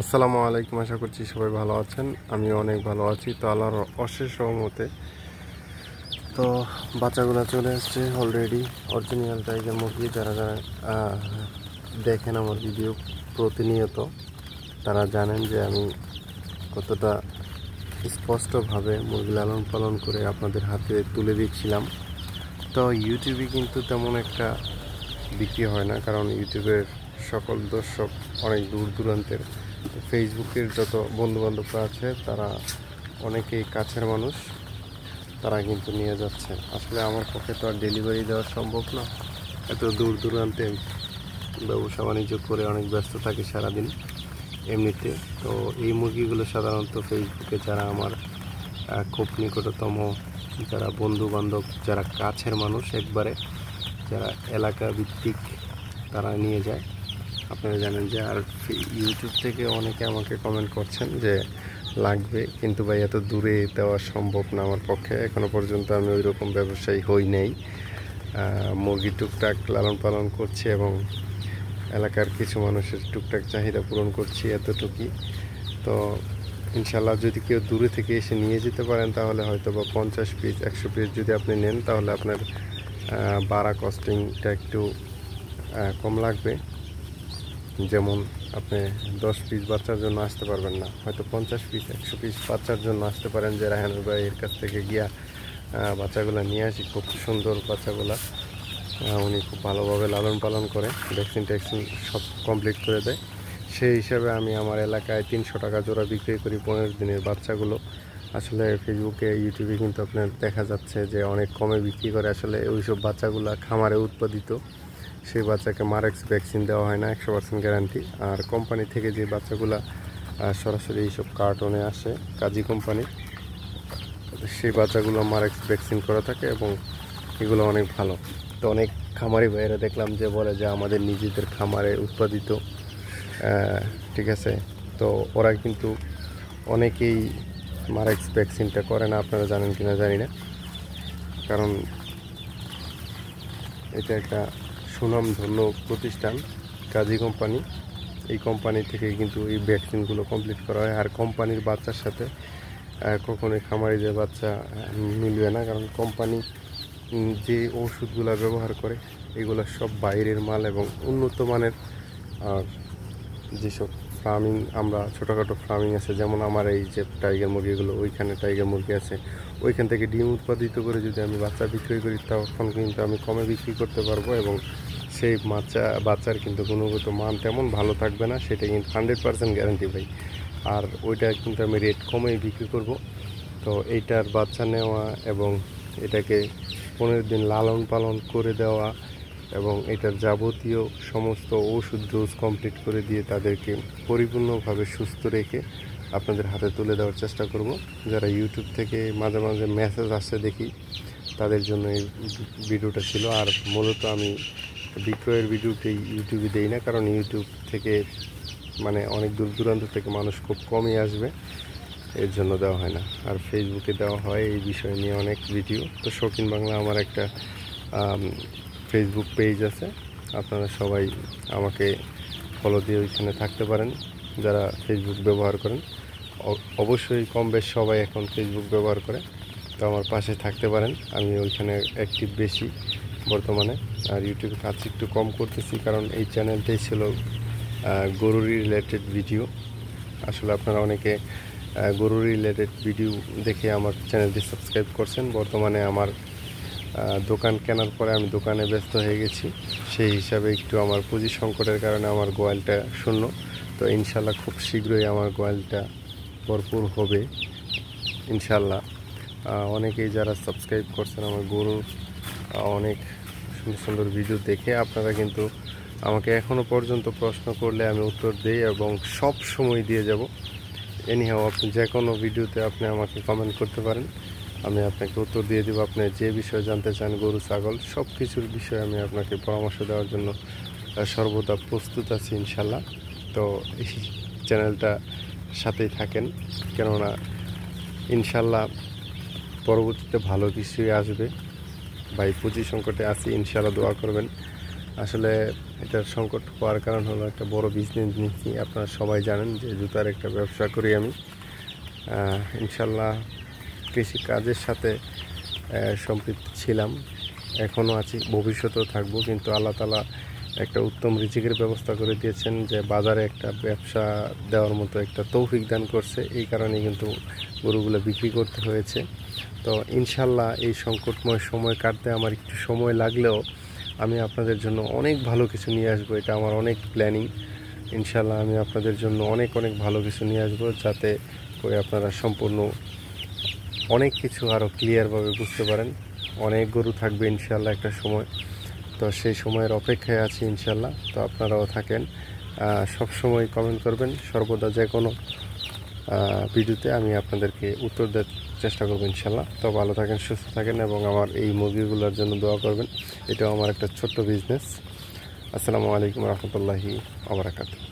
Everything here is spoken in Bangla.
আসসালামু আলাইকুম, আশা করছি সবাই ভালো আছেন। আমি অনেক ভালো আছি। তো আল্লাহর অশেষ রহমতে তো বাচ্চাগুলো চলে আসছে অলরেডি। অরিজিনাল টাইগার মুরগি যারা যারা দেখেন আমার ভিডিও প্রতিনিয়ত, তারা জানেন যে আমি কতটা স্পষ্টভাবে মুরগি লালন পালন করে আপনাদের হাতে তুলে দিচ্ছিলাম। তো ইউটিউবে কিন্তু তেমন একটা বিক্রি হয় না, কারণ ইউটিউবের সকল দর্শক অনেক দূর দূরান্তের। ফেসবুকের যত বন্ধুবান্ধবরা আছে তারা অনেকেই কাছের মানুষ, তারা কিন্তু নিয়ে যাচ্ছে। আসলে আমার পক্ষে তো আর ডেলিভারি দেওয়া সম্ভব না, এত দূর দূরান্তে ব্যবসা বাণিজ্য করে অনেক ব্যস্ত থাকি সারাদিন এমনিতে। তো এই মুরগিগুলো সাধারণত ফেসবুকে যারা আমার খুব নিকটতম, যারা বন্ধু বান্ধব, যারা কাছের মানুষ একবারে, যারা এলাকা ভিত্তিক, তারা নিয়ে যায়। আপনারা জানেন যে আর ইউটিউব থেকে অনেকে আমাকে কমেন্ট করছেন যে লাগবে, কিন্তু ভাই এত দূরে দেওয়া সম্ভব না আমার পক্ষে। এখনও পর্যন্ত আমি ওই রকম ব্যবসায়ী হই নাই। মুরগি টুকটাক লালন পালন করছি এবং এলাকার কিছু মানুষের টুকটাক চাহিদা পূরণ করছি, এতটুকুই। তো ইনশাল্লাহ যদি কেউ দূরে থেকে এসে নিয়ে যেতে পারেন তাহলে হয়তো বা 50 পিস 100 পিস যদি আপনি নেন তাহলে আপনার ভাড়া কস্টিংটা একটু কম লাগবে। যেমন আপনি 10 পিস বাচ্চার জন্য আসতে পারবেন না, হয়তো 50 পিস 100 পিস বাচ্চার জন্য আসতে পারেন, যে রায়হান ভাই এর কাছ থেকে গিয়া বাচ্চাগুলো নিয়ে আসি। খুব সুন্দর বাচ্চাগুলা, উনি খুব ভালোভাবে লালন পালন করে, ভ্যাকসিন ট্যাকসিন সব কমপ্লিট করে দেয়। সেই হিসাবে আমি আমার এলাকায় 300 টাকা জোড়া বিক্রি করি 15 দিনের বাচ্চাগুলো। আসলে ফেসবুকে ইউটিউবে কিন্তু আপনার দেখা যাচ্ছে যে অনেক কমে বিক্রি করে। আসলে ওইসব বাচ্চাগুলো খামারে উৎপাদিত, সেই বাচ্চাকে মারেক্স ভ্যাকসিন দেওয়া হয় না, 100% গ্যারান্টি। আর কোম্পানি থেকে যে বাচ্চাগুলো সরাসরি এইসব কার্টনে আসে কাজী কোম্পানি, সেই বাচ্চাগুলো মারেক্স ভ্যাকসিন করা থাকে এবং এগুলো অনেক ভালো। তো অনেক খামারি ভাইয়েরা দেখলাম যে বলে যে আমাদের নিজেদের খামারে উৎপাদিত, ঠিক আছে। তো ওরা কিন্তু অনেকেই মারেক্স ভ্যাকসিনটা করে না, আপনারা জানেন কিনা জানি না, কারণ এটা একটা সুনামধন্য প্রতিষ্ঠান কাজী কোম্পানি। এই কোম্পানি থেকে কিন্তু এই ভ্যাকসিনগুলো কমপ্লিট করা হয়। আর কোম্পানির বাচ্চার সাথে কখনোই খামারিদের বাচ্চা মিলবে না, কারণ কোম্পানি যে ওষুধগুলো ব্যবহার করে এগুলো সব বাইরের মাল এবং উন্নত মানের। আর যেসব ফার্মিং, আমরা ছোটোখাটো ফার্মিং আছে, যেমন আমার এই যে টাইগার মুরগিগুলো, ওইখানে টাইগার মুরগি আছে, ওইখান থেকে ডিম উৎপাদিত করে যদি আমি বাচ্চা বিক্রি করি তখন কিন্তু আমি কমে বিক্রি করতে পারবো এবং সেই বাচ্চার কিন্তু গুণগত মান তেমন ভালো থাকবে না, সেটা কিন্তু 100% গ্যারান্টি ভাই। আর ওইটা কিন্তু আমি রেট কমেই বিক্রি করব। তো এইটার বাচ্চা নেওয়া এবং এটাকে 15 দিন লালন পালন করে দেওয়া এবং এটার যাবতীয় সমস্ত ওষুধ ডোজ কমপ্লিট করে দিয়ে তাদেরকে পরিপূর্ণভাবে সুস্থ রেখে আপনাদের হাতে তুলে দেওয়ার চেষ্টা করব। যারা ইউটিউব থেকে মাঝে মাঝে মেসেজ আসছে দেখি, তাদের জন্য এই ভিডিওটা ছিল। আর মূলত আমি বিক্রয়ের ভিডিওটি ইউটিউবে দেই না, কারণ ইউটিউব থেকে মানে অনেক দূর দূরান্ত থেকে মানুষ খুব কমই আসবে, এর জন্য দেওয়া হয় না। আর ফেসবুকে দেওয়া হয় এই বিষয় নিয়ে অনেক ভিডিও। তো শৌখিন বাংলা আমার একটা ফেসবুক পেজ আছে, আপনারা সবাই আমাকে ফলো দিয়ে ওইখানে থাকতে পারেন যারা ফেসবুক ব্যবহার করেন। অবশ্যই কম বেশ সবাই এখন ফেসবুক ব্যবহার করে, তো আমার পাশে থাকতে পারেন। আমি ওইখানে অ্যাক্টিভ বেশি বর্তমানে। আর ইউটিউবে কাজ একটু কম করতেছি, কারণ এই চ্যানেলটাই ছিল গরুর রিলেটেড ভিডিও। আসলে আপনারা অনেকে গরুর রিলেটেড ভিডিও দেখে আমার চ্যানেলটি সাবস্ক্রাইব করছেন। বর্তমানে আমার দোকান কেনার পরে আমি দোকানে ব্যস্ত হয়ে গেছি, সেই হিসাবে একটু আমার পুঁজি সংকটের কারণে আমার গোয়ালটা শূন্য। তো ইনশাল্লাহ খুব শীঘ্রই আমার গোয়ালটা ভরপুর হবে ইনশাল্লাহ। অনেকেই যারা সাবস্ক্রাইব করছেন আমার গরুর অনেক সুন্দর সুন্দর ভিডিও দেখে, আপনারা কিন্তু আমাকে এখনও পর্যন্ত প্রশ্ন করলে আমি উত্তর দিই এবং সব সময় দিয়ে যাব। এনিহাও আপনি যে কোনো ভিডিওতে আপনি আমাকে কমেন্ট করতে পারেন, আমি আপনাকে উত্তর দিয়ে দেবো। আপনি যে বিষয়ে জানতে চান, গরু ছাগল সব কিছুর বিষয়ে আমি আপনাকে পরামর্শ দেওয়ার জন্য সর্বদা প্রস্তুত আছি ইনশাল্লাহ। তো এই চ্যানেলটা সাথেই থাকেন, কেননা ইনশাল্লাহ পরবর্তীতে ভালো কিছুই আসবে। ভাই পুঁজি সংকটে আছি, ইনশাল্লাহ দোয়া করবেন। আসলে এটার সংকট হওয়ার কারণ হলো একটা বড় বিজনেস নিচ্ছি। আপনারা সবাই জানেন যে জুতার একটা ব্যবসা করি আমি। ইনশাল্লাহ কৃষিকাজের সাথে সম্পৃক্ত ছিলাম, এখনও আছি, ভবিষ্যতেও থাকবো। কিন্তু আল্লাহ তাআলা একটা উত্তম রিজিকের ব্যবস্থা করে দিয়েছেন, যে বাজারে একটা ব্যবসা দেওয়ার মতো একটা তৌফিক দান করছে। এই কারণে কিন্তু গরুগুলো বিক্রি করতে হয়েছে। তো ইনশাল্লাহ এই সংকটময় সময় কাটতে আমার একটু সময় লাগলেও আমি আপনাদের জন্য অনেক ভালো কিছু নিয়ে আসবো। এটা আমার অনেক প্ল্যানিং। ইনশাল্লাহ আমি আপনাদের জন্য অনেক অনেক ভালো কিছু নিয়ে আসবো, যাতে করে আপনারা সম্পূর্ণ অনেক কিছু আরও ক্লিয়ারভাবে বুঝতে পারেন। অনেক গরু থাকবে ইনশাল্লাহ একটা সময়। তো সেই সময়ের অপেক্ষায় আছি ইনশাল্লাহ। তো আপনারাও থাকেন, সব সময় কমেন্ট করবেন, সর্বদা যে কোনো ভিডিওতে আমি আপনাদেরকে উত্তর দেওয়ার চেষ্টা করবো ইনশাল্লাহ। তো ভালো থাকেন, সুস্থ থাকেন এবং আমার এই মুরগিগুলোর জন্য দোয়া করবেন। এটাও আমার একটা ছোট্ট বিজনেস। আসসালামু আলাইকুম রহমতুল্লাহি ওয়া বারাকাতুহু।